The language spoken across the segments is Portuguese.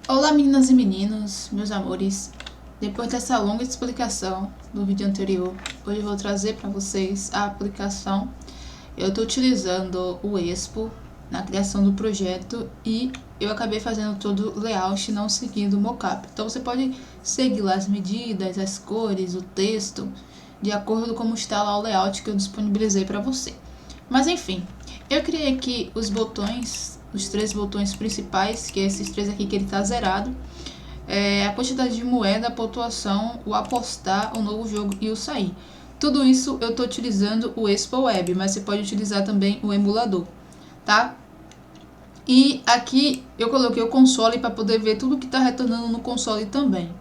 Olá meninas e meninos, meus amores. Depois dessa longa explicação do vídeo anterior, hoje eu vou trazer para vocês a aplicação. Eu estou utilizando o Expo na criação do projeto e eu acabei fazendo todo o layout não seguindo o mockup. Então você pode seguir lá as medidas, as cores, o texto, de acordo com como está lá o layout que eu disponibilizei para você. Mas enfim, eu criei aqui os botões, os 3 botões principais, que é esses 3 aqui que ele está zerado. A quantidade de moeda, a pontuação, o apostar, o novo jogo e o sair. Tudo isso eu estou utilizando o Expo Web, mas você pode utilizar também o emulador, tá? E aqui eu coloquei o console para poder ver tudo que está retornando no console também.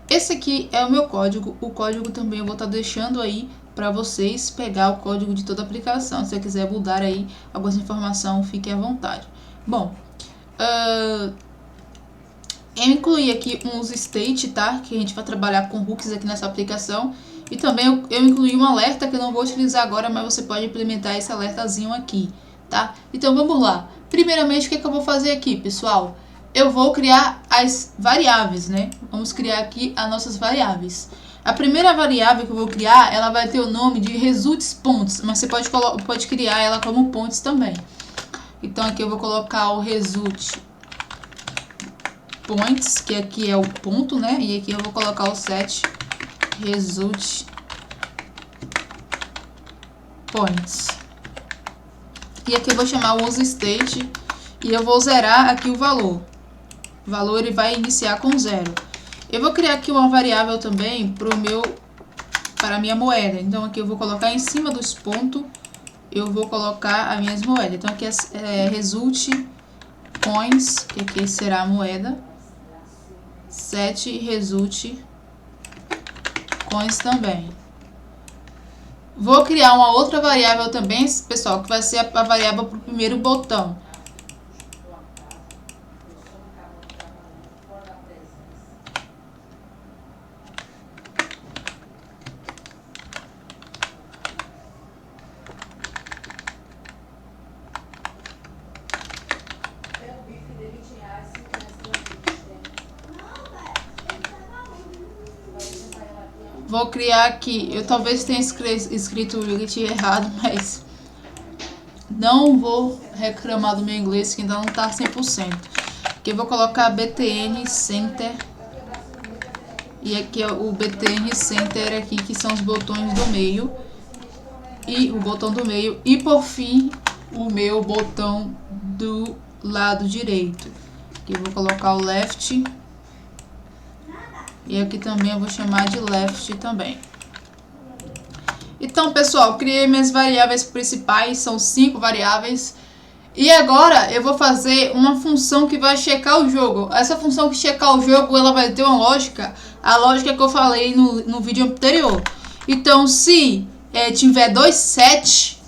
Esse aqui é o meu código, o código também eu vou estar deixando aí para vocês pegar o código de toda a aplicação. Se você quiser mudar aí algumas informações, fique à vontade. Bom, eu incluí aqui uns state, tá? Que a gente vai trabalhar com hooks aqui nessa aplicação. E também eu incluí um alerta que eu não vou utilizar agora, mas você pode implementar esse alertazinho aqui, tá? Então vamos lá. Primeiramente, o que é que eu vou fazer aqui, pessoal? Eu vou criar as variáveis, né? Vamos criar aqui as nossas variáveis. A primeira variável que eu vou criar, ela vai ter o nome de results pontos, mas você pode criar ela como pontos também. Então aqui eu vou colocar o result points, que aqui é o ponto, né? E aqui eu vou colocar o set result points. E aqui eu vou chamar o useState e eu vou zerar aqui o valor. O valor ele vai iniciar com 0. Eu vou criar aqui uma variável também para a minha moeda. Então aqui eu vou colocar em cima dos pontos, eu vou colocar as minhas moedas. Então aqui é result coins, que aqui será a moeda. Set result coins também. Vou criar uma outra variável também, pessoal, que vai ser a variável para o primeiro botão. Vou criar aqui, eu talvez tenha escrito o Unity errado, mas não vou reclamar do meu inglês que ainda não está 100%. Aqui eu vou colocar BTN Center. E aqui é o BTN Center aqui, que são os botões do meio. E o botão do meio. E por fim, o meu botão do lado direito. Aqui eu vou colocar o left. E aqui também eu vou chamar de left também. Então, pessoal, criei minhas variáveis principais, são 5 variáveis. E agora eu vou fazer uma função que vai checar o jogo. Essa função que checar o jogo, ela vai ter uma lógica, a lógica que eu falei no vídeo anterior. Então, se tiver 2 sets,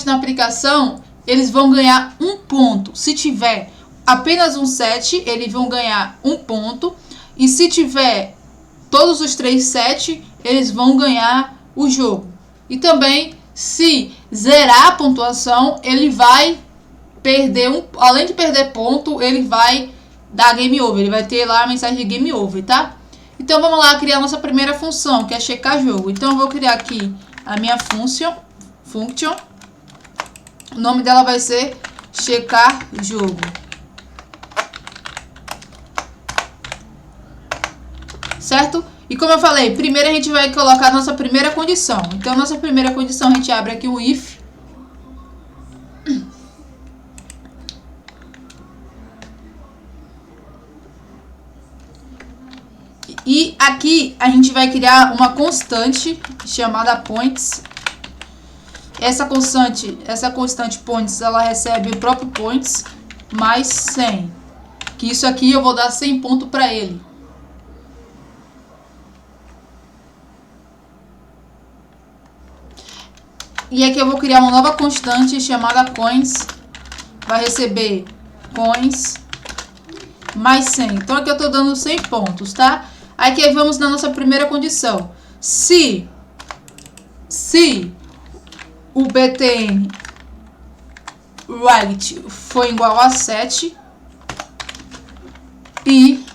na aplicação, eles vão ganhar 1 ponto. Se tiver apenas um set, eles vão ganhar 1 ponto. E se tiver todos os 3 sets, eles vão ganhar o jogo. E também, se zerar a pontuação, ele vai perder além de perder ponto, ele vai dar game over. Ele vai ter lá a mensagem de game over, tá? Então vamos lá criar a nossa primeira função, que é checar jogo. Então eu vou criar aqui a minha function. O nome dela vai ser checar jogo. Certo? E como eu falei, primeiro a gente vai colocar a nossa primeira condição. Então, nossa primeira condição, a gente abre aqui o if. E aqui a gente vai criar uma constante chamada points. Essa constante points, ela recebe o próprio points mais 100. Que isso aqui eu vou dar 100 pontos para ele. E aqui eu vou criar uma nova constante chamada coins. Vai receber coins mais 100. Então aqui eu estou dando 100 pontos, tá? Aqui vamos na nossa primeira condição. Se o BTN right for igual a 7, E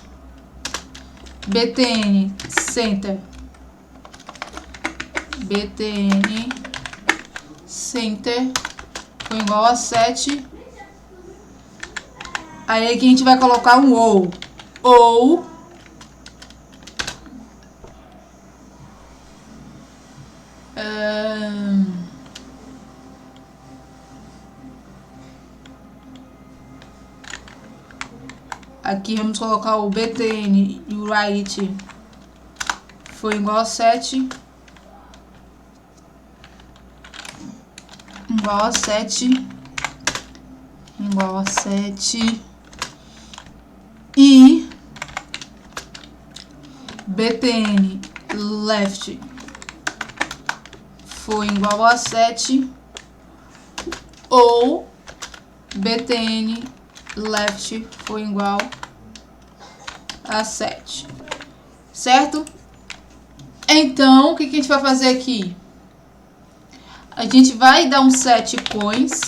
BTN Center. BTN Center foi igual a 7. Aí aqui a gente vai colocar um ou aqui vamos colocar o BTN right foi igual a 7. Igual a 7. Igual a 7. E BTN left foi igual a 7. Ou BTN left foi igual a 7. Certo? Então, o que a gente vai fazer aqui? A gente vai dar um set coins.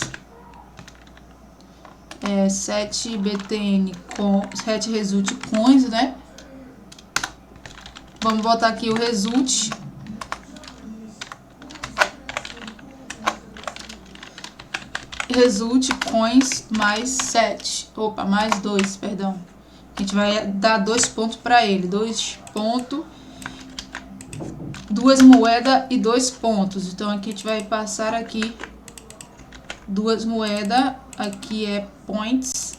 7 BTN com 7 result coins, né? Vamos botar aqui o result. Result coins mais 7. Opa, mais 2, perdão. A gente vai dar 2 pontos para ele. 2 pontos. 2 moedas e 2 pontos. Então aqui a gente vai passar aqui 2 moedas. Aqui é points.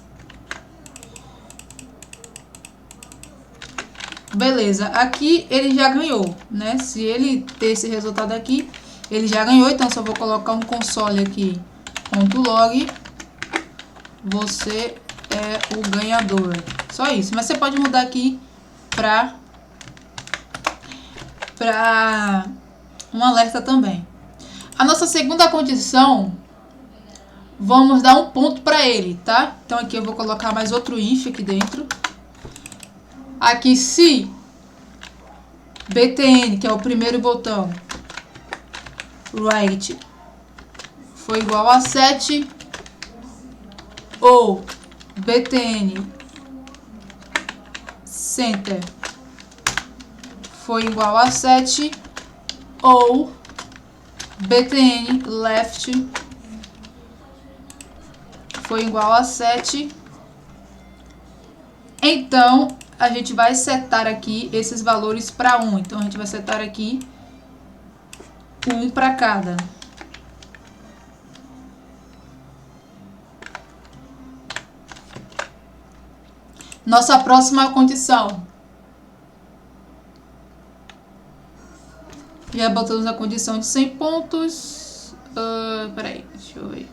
Beleza, aqui ele já ganhou, né? Se ele ter esse resultado aqui, ele já ganhou. Então só vou colocar um console aqui, .log. Você é o ganhador. Só isso, mas você pode mudar aqui para um alerta também. A nossa segunda condição, vamos dar um ponto para ele, tá? Então aqui eu vou colocar mais outro if aqui dentro. Aqui se BTN, que é o primeiro botão, right foi igual a 7, ou BTN center foi igual a 7, ou BTN left foi igual a 7. Então, a gente vai setar aqui esses valores para 1. Então, a gente vai setar aqui 1 para cada. Nossa próxima condição. Já botamos a condição de 100 pontos. Peraí, deixa eu ver.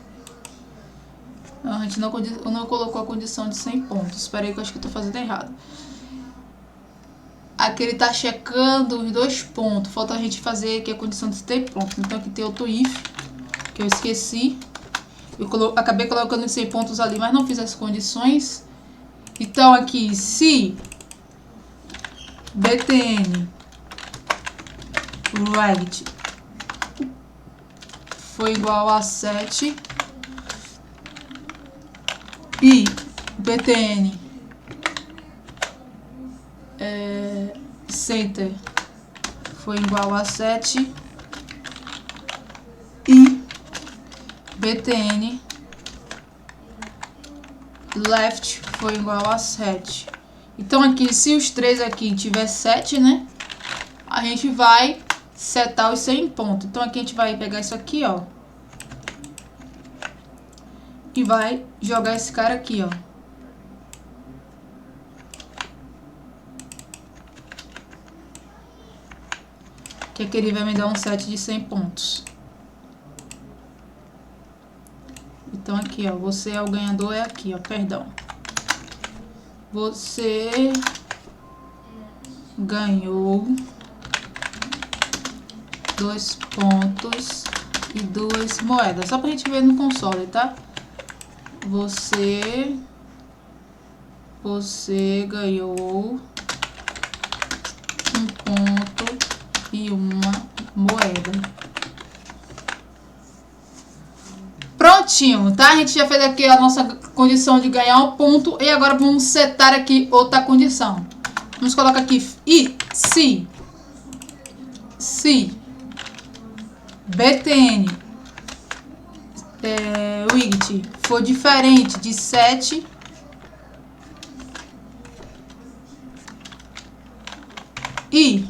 Não, a gente não colocou a condição de 100 pontos. Espera aí que eu acho que eu tô fazendo errado. Aqui ele tá checando os 2 pontos. Falta a gente fazer aqui a condição de 100 pontos. Então aqui tem outro if, que eu esqueci. Eu acabei colocando 100 pontos ali, mas não fiz as condições. Então aqui, se BTN right foi igual a 7 e BTN center foi igual a 7 e BTN left foi igual a 7. Então aqui, se os 3 aqui tiver 7, né? A gente vai setar os 100 pontos. Então aqui a gente vai pegar isso aqui, ó. E vai jogar esse cara aqui, ó. Que aqui ele vai me dar um set de 100 pontos. Então aqui, ó, você é o ganhador, é aqui, ó, perdão. Você ganhou 2 pontos e 2 moedas. Só pra gente ver no console, tá? Você ganhou 1 ponto e 1 moeda. Prontinho, tá? A gente já fez aqui a nossa condição de ganhar um ponto. E agora vamos setar aqui outra condição. Vamos colocar aqui e se btn widget for diferente de 7, e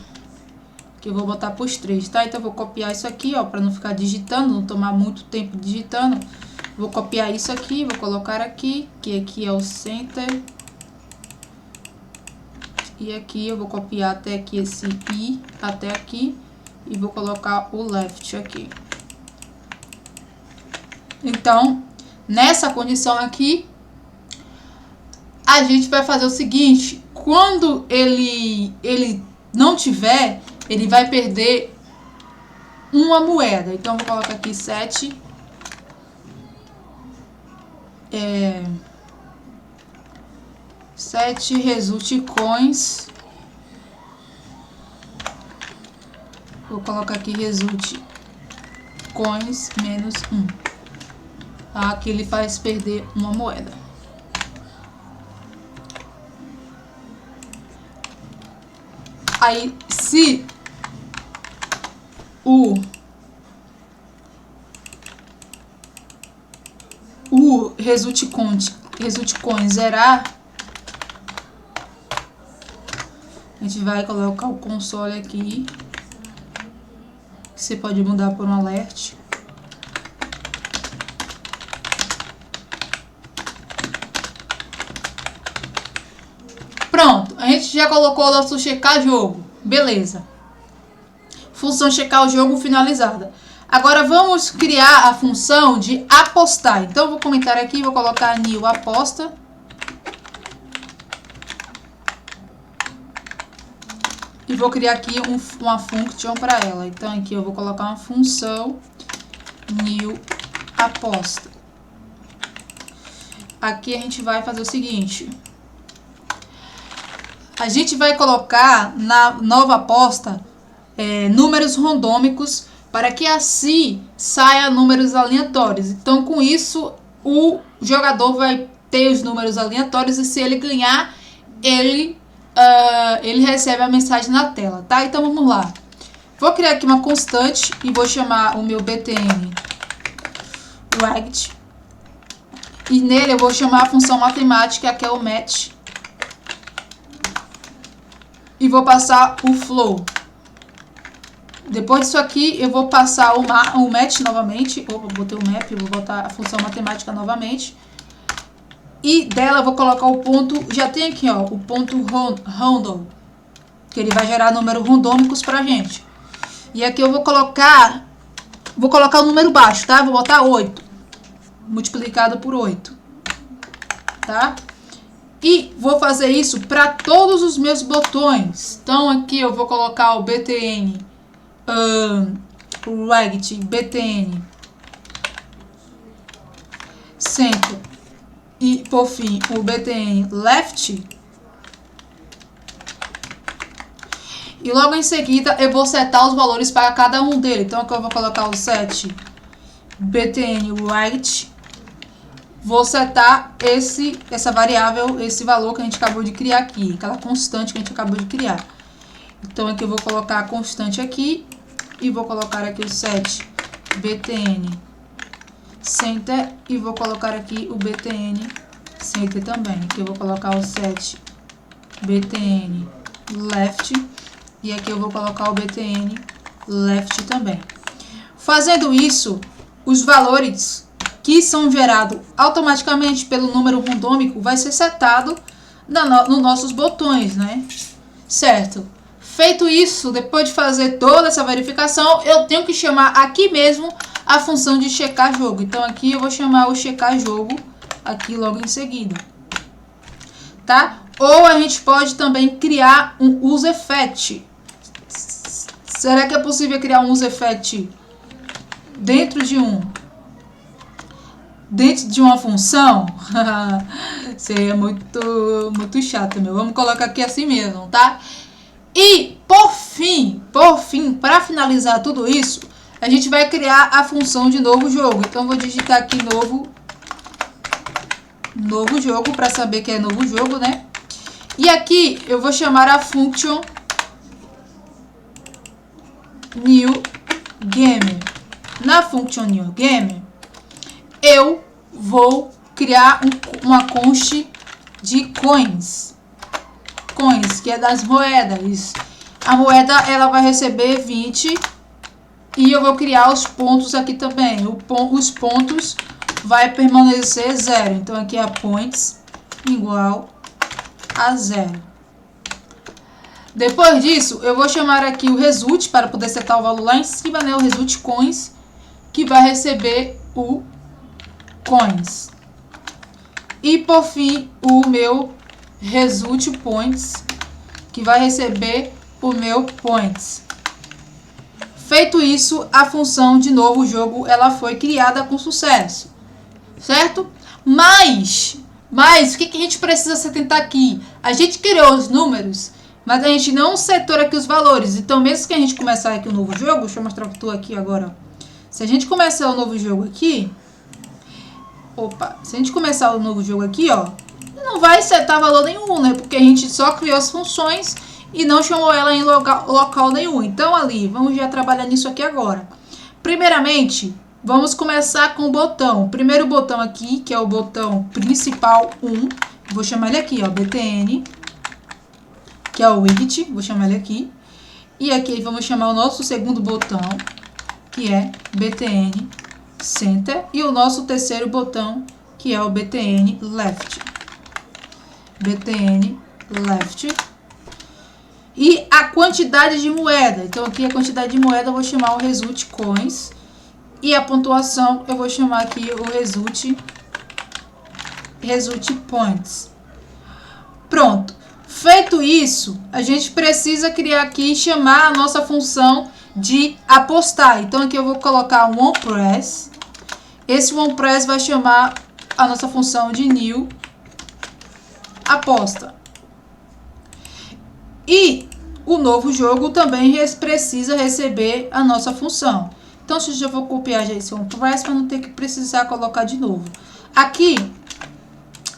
que eu vou botar para os 3, tá? Então eu vou copiar isso aqui, ó, para não ficar digitando, não tomar muito tempo digitando. Vou copiar isso aqui, vou colocar aqui, que aqui é o center. E aqui eu vou copiar até aqui esse i, até aqui, e vou colocar o left aqui. Então, nessa condição aqui, a gente vai fazer o seguinte: quando ele não tiver, ele vai perder uma moeda. Então, vou colocar aqui 7 result coins. Vou colocar aqui result coins menos 1. Aqui ele faz perder uma moeda. Aí, se o result coin zerar, a gente vai colocar o console aqui. Você pode mudar por um alert. Pronto, a gente já colocou o nosso checar jogo. Beleza. Função checar o jogo finalizada. Agora vamos criar a função de apostar. Então eu vou comentar aqui, vou colocar new aposta. E vou criar aqui uma function para ela. Então aqui eu vou colocar uma função new aposta. Aqui a gente vai fazer o seguinte: a gente vai colocar na nova aposta números randômicos, para que assim saia números aleatórios. Então, com isso, o jogador vai ter os números aleatórios e se ele ganhar, ele recebe a mensagem na tela, tá? Então, vamos lá. Vou criar aqui uma constante e vou chamar o meu btn widget. E nele eu vou chamar a função matemática, que é o match. E vou passar o flow. Depois disso aqui, eu vou passar o match novamente. Opa, botei o map, vou botar a função matemática novamente. E dela eu vou colocar o ponto, já tem aqui, ó, o ponto random, que ele vai gerar números randômicos pra gente. E aqui eu vou colocar o número baixo, tá? Vou botar 8, multiplicado por 8, tá? E vou fazer isso para todos os meus botões. Então aqui eu vou colocar o btn right, btn center e por fim o btn left. E logo em seguida eu vou setar os valores para cada um deles. Então aqui eu vou colocar o set btn right. Vou setar essa variável, esse valor que a gente acabou de criar aqui, aquela constante que a gente acabou de criar. Então aqui eu vou colocar a constante aqui e vou colocar aqui o set btn center e vou colocar aqui o btn center também. Aqui eu vou colocar o set btn left e aqui eu vou colocar o btn left também. Fazendo isso, os valores que são gerados automaticamente pelo número randômico vai ser setado nos nossos botões, né? Certo? Feito isso, depois de fazer toda essa verificação, eu tenho que chamar aqui mesmo a função de checar jogo. Então aqui eu vou chamar o checar jogo aqui logo em seguida, tá? Ou a gente pode também criar um use effect. Será que é possível criar um use effect dentro de uma função? Seria muito chato, meu. Vamos colocar aqui assim mesmo, tá? E por fim, para finalizar tudo isso, a gente vai criar a função de novo jogo. Então, vou digitar aqui novo jogo para saber que é novo jogo, né? E aqui eu vou chamar a function new game. Na function new game, eu vou criar uma const de coins. Coins, que é das moedas. A moeda, ela vai receber 20 e eu vou criar os pontos aqui também. Os pontos vai permanecer 0. Então, aqui é points igual a 0. Depois disso, eu vou chamar aqui o result para poder setar o valor lá em cima, né? O result coins, que vai receber o coins. E, por fim, o meu result points, que vai receber o meu points. Feito isso, a função de novo jogo, ela foi criada com sucesso. Certo? Mas o que a gente precisa se atentar aqui? A gente criou os números, mas a gente não setou aqui os valores. Então, mesmo que a gente começar aqui o novo jogo, deixa eu mostrar para tu aqui agora. Se a gente começar o novo jogo aqui, se a gente começar o novo jogo aqui, ó, não vai setar valor nenhum, né? Porque a gente só criou as funções e não chamou ela em local nenhum. Então, ali, vamos já trabalhar nisso aqui agora. Primeiramente, vamos começar com o botão. O primeiro botão aqui, que é o botão principal 1. Vou chamar ele aqui, ó, btn, que é o widget. Vou chamar ele aqui. E aqui vamos chamar o nosso segundo botão, que é btn center. E o nosso terceiro botão, que é o btn left. btn left. E a quantidade de moeda. Então, aqui a quantidade de moeda eu vou chamar o result coins. E a pontuação eu vou chamar aqui o result points. Pronto. Feito isso, a gente precisa criar aqui e chamar a nossa função de apostar. Então, aqui eu vou colocar um onPress. Esse onPress vai chamar a nossa função de new aposta. E o novo jogo também precisa receber a nossa função. Então, eu já vou copiar já esse onPress para não ter que precisar colocar de novo. Aqui,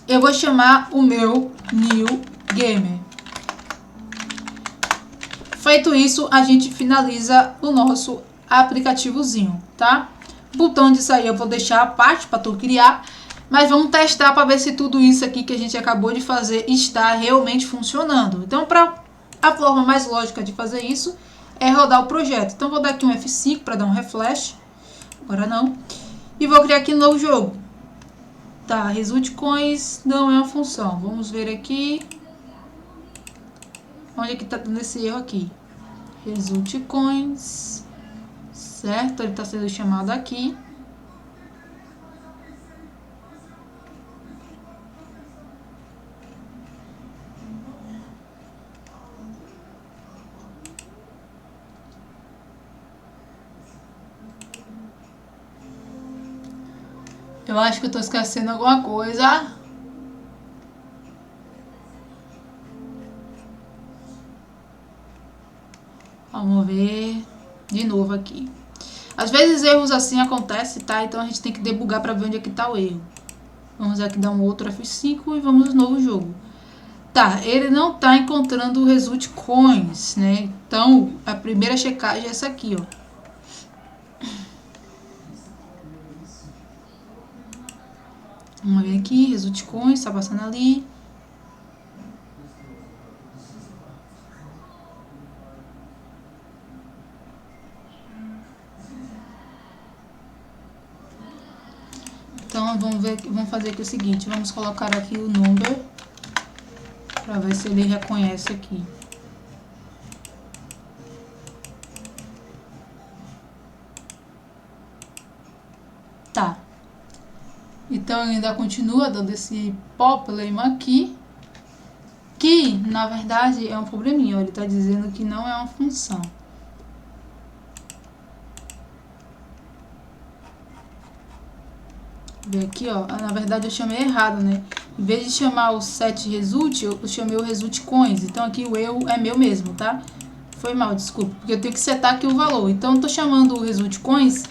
eu vou chamar o meu new gamer. Feito isso, a gente finaliza o nosso aplicativozinho, tá? O botão de sair eu vou deixar a parte para tu criar. Mas vamos testar para ver se tudo isso aqui que a gente acabou de fazer está realmente funcionando. Então, a forma mais lógica de fazer isso é rodar o projeto. Então, vou dar aqui um F5 para dar um refresh. Agora não. E vou criar aqui um novo jogo. Tá, result coins não é uma função. Vamos ver aqui. Onde é que tá dando esse erro aqui? Result coins. Certo, ele está sendo chamado aqui. Eu acho que eu tô esquecendo alguma coisa. Vamos ver de novo aqui. Às vezes erros assim acontecem, tá? Então a gente tem que debugar para ver onde é que tá o erro. Vamos aqui dar um outro F5 e vamos no novo jogo. Tá, ele não tá encontrando o result coins, né? Então a primeira checagem é essa aqui, ó. Vamos ver aqui, result coins, tá passando ali. Então, vamos fazer aqui o seguinte, vamos colocar aqui o number, para ver se ele reconhece aqui. Tá. Então, ele ainda continua dando esse problema aqui, que, na verdade, é um probleminha. Ele está dizendo que não é uma função. Vê aqui, ó. Na verdade, eu chamei errado, né? Em vez de chamar o set result, eu chamei o result coins. Então, aqui o erro é meu mesmo, tá? Foi mal, desculpa, porque eu tenho que setar aqui o valor. Então eu tô chamando o Result Coins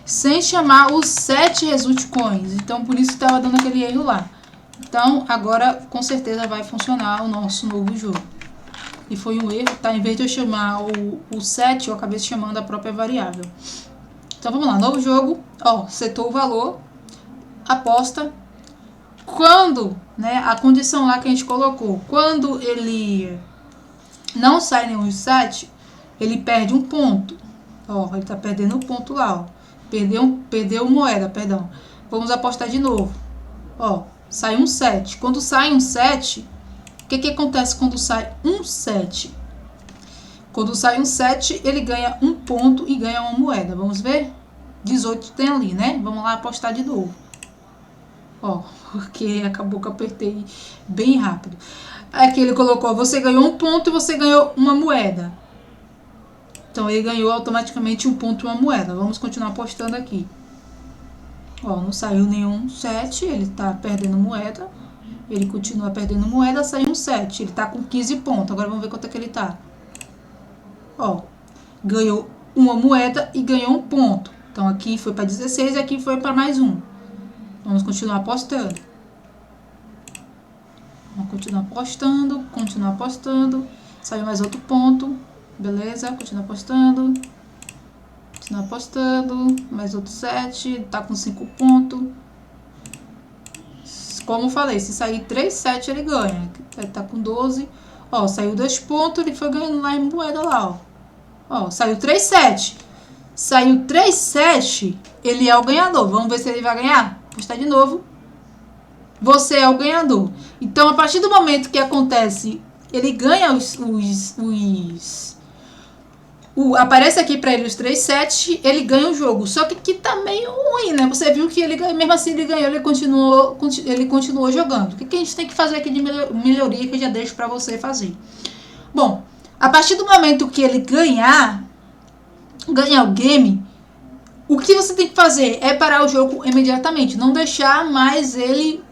sem chamar os 7 Result Coins. Então por isso que tava dando aquele erro lá. Então agora com certeza vai funcionar o nosso novo jogo. E foi um erro, tá? Em vez de eu chamar o 7, eu acabei chamando a própria variável. Então vamos lá, novo jogo. Ó, setou o valor, aposta. Quando, né, a condição lá que a gente colocou, quando ele não sai nenhum 7, ele perde um ponto. Ó, ele tá perdendo um ponto lá, ó. Perdeu moeda, perdão. Vamos apostar de novo. Ó, sai um 7. Quando sai um 7, o que acontece quando sai um 7? Quando sai um 7, ele ganha um ponto e ganha uma moeda. Vamos ver? 18 tem ali, né? Vamos lá apostar de novo. Ó, porque acabou que eu apertei bem rápido. Aqui ele colocou, você ganhou um ponto e você ganhou uma moeda. Então ele ganhou automaticamente um ponto e uma moeda. Vamos continuar apostando aqui. Ó, não saiu nenhum 7, ele tá perdendo moeda. Ele continua perdendo moeda, saiu um 7. Ele tá com 15 pontos. Agora vamos ver quanto é que ele tá. Ó, ganhou uma moeda e ganhou um ponto. Então aqui foi para 16 e aqui foi para mais um. Vamos continuar apostando. Vamos continuar apostando. Saiu mais outro ponto. Beleza, continua apostando. Continua apostando. Mais outro 7. Tá com 5 pontos. Como falei, se sair 3, 7 ele ganha. Ele tá com 12. Ó, saiu 2 pontos, ele foi ganhando lá em moeda lá, ó. Ó, saiu 3, 7. Saiu 3, 7, ele é o ganhador. Vamos ver se ele vai ganhar? Apostar de novo. Você é o ganhador. Então, a partir do momento que acontece, ele ganha aparece aqui pra ele os 3, 7, ele ganha o jogo. Só que aqui tá meio ruim, né? Você viu que ele mesmo assim ele ganhou, ele continuou jogando. O que a gente tem que fazer aqui de melhoria que eu já deixo pra você fazer? Bom, a partir do momento que ele ganhar o game, o que você tem que fazer é parar o jogo imediatamente. Não deixar mais ele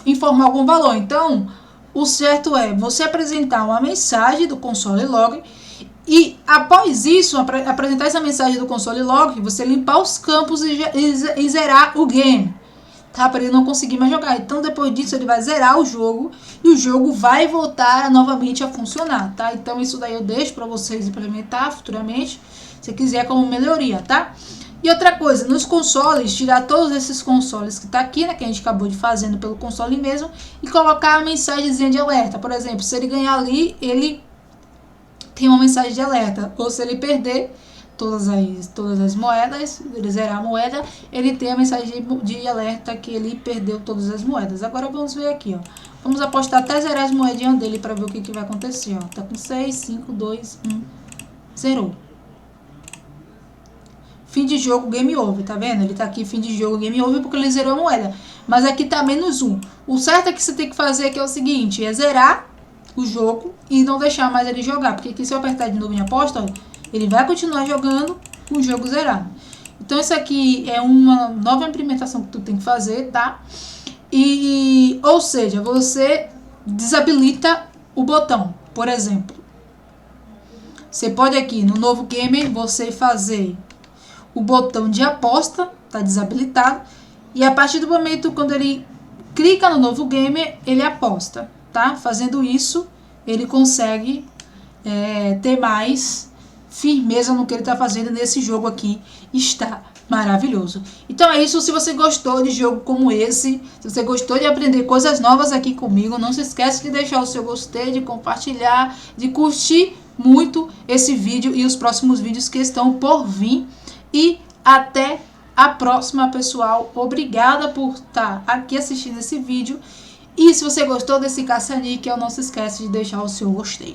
informar algum valor. Então, o certo é você apresentar uma mensagem do console log e após isso, apresentar essa mensagem do console log, você limpar os campos e zerar o game, tá? Para ele não conseguir mais jogar. Então, depois disso, ele vai zerar o jogo e o jogo vai voltar novamente a funcionar, tá? Então, isso daí eu deixo para vocês implementar futuramente, se quiser como melhoria, tá? E outra coisa, nos consoles, tirar todos esses consoles que tá aqui, né, que a gente acabou de fazendo pelo console mesmo, e colocar a mensagenzinha de alerta. Por exemplo, se ele ganhar ali, ele tem uma mensagem de alerta. Ou se ele perder todas as moedas, ele zerar a moeda, ele tem a mensagem de alerta que ele perdeu todas as moedas. Agora vamos ver aqui, ó. Vamos apostar até zerar as moedinhas dele para ver o que vai acontecer, ó. Tá com 6, 5, 2, 1, zerou. Fim de jogo, game over, tá vendo? Ele tá aqui, fim de jogo, game over, porque ele zerou a moeda. Mas aqui tá -1. O certo é que você tem que fazer aqui é o seguinte, é zerar o jogo e não deixar mais ele jogar. Porque aqui se eu apertar de novo em aposta, ó, ele vai continuar jogando com o jogo zerado. Então isso aqui é uma nova implementação que tu tem que fazer, tá? Ou seja, você desabilita o botão, por exemplo. Você pode aqui no novo game você fazer o botão de aposta, tá desabilitado, e a partir do momento quando ele clica no novo game, ele aposta, tá? Fazendo isso, ele consegue ter mais firmeza no que ele tá fazendo nesse jogo aqui, está maravilhoso. Então é isso, se você gostou de jogo como esse, se você gostou de aprender coisas novas aqui comigo, não se esquece de deixar o seu gostei, de compartilhar, de curtir muito esse vídeo e os próximos vídeos que estão por vir. E até a próxima, pessoal. Obrigada por estar aqui assistindo esse vídeo. E se você gostou desse caça-níquel, não se esquece de deixar o seu gostei.